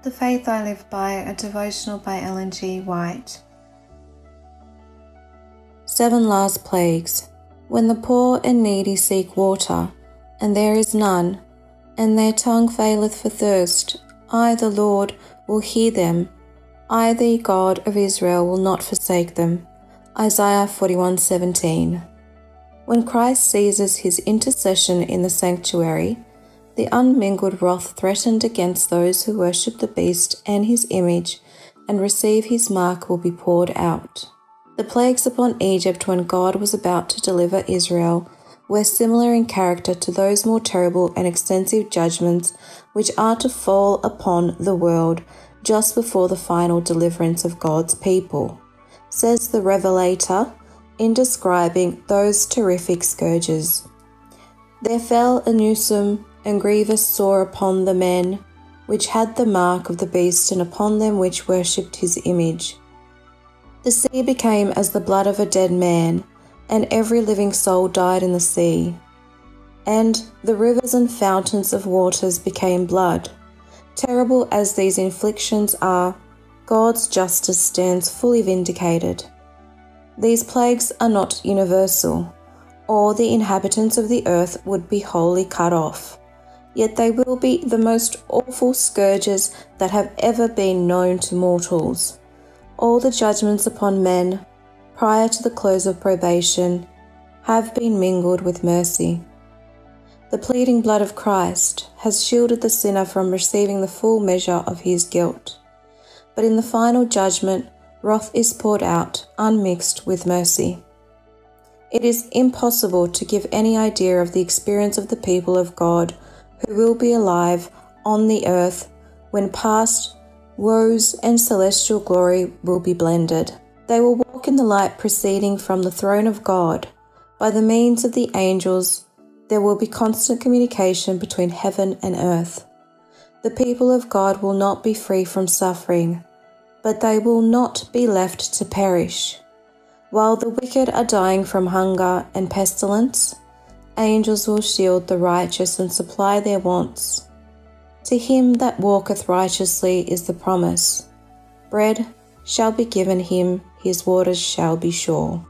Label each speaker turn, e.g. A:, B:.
A: The Faith I Live By, a devotional by Ellen G. White.
B: 7 Last Plagues. When the poor and needy seek water, and there is none, and their tongue faileth for thirst, I, the Lord, will hear them. I, the God of Israel, will not forsake them. Isaiah 41:17. When Christ ceases his intercession in the sanctuary, the unmingled wrath threatened against those who worship the beast and his image and receive his mark will be poured out. The plagues upon Egypt when God was about to deliver Israel were similar in character to those more terrible and extensive judgments which are to fall upon the world just before the final deliverance of God's people, says the Revelator in describing those terrific scourges. There fell a newsome and grievous sore upon the men which had the mark of the beast and upon them which worshipped his image. The sea became as the blood of a dead man, and every living soul died in the sea. And the rivers and fountains of waters became blood. Terrible as these inflictions are, God's justice stands fully vindicated. These plagues are not universal, or the inhabitants of the earth would be wholly cut off. Yet they will be the most awful scourges that have ever been known to mortals. All the judgments upon men, prior to the close of probation, have been mingled with mercy. The pleading blood of Christ has shielded the sinner from receiving the full measure of his guilt. But in the final judgment, wrath is poured out, unmixed with mercy. It is impossible to give any idea of the experience of the people of God who will be alive on the earth when past woes and celestial glory will be blended. They will walk in the light proceeding from the throne of God. By the means of the angels, there will be constant communication between heaven and earth. The people of God will not be free from suffering, but they will not be left to perish. While the wicked are dying from hunger and pestilence, angels will shield the righteous and supply their wants. To him that walketh righteously is the promise. Bread shall be given him, his waters shall be sure.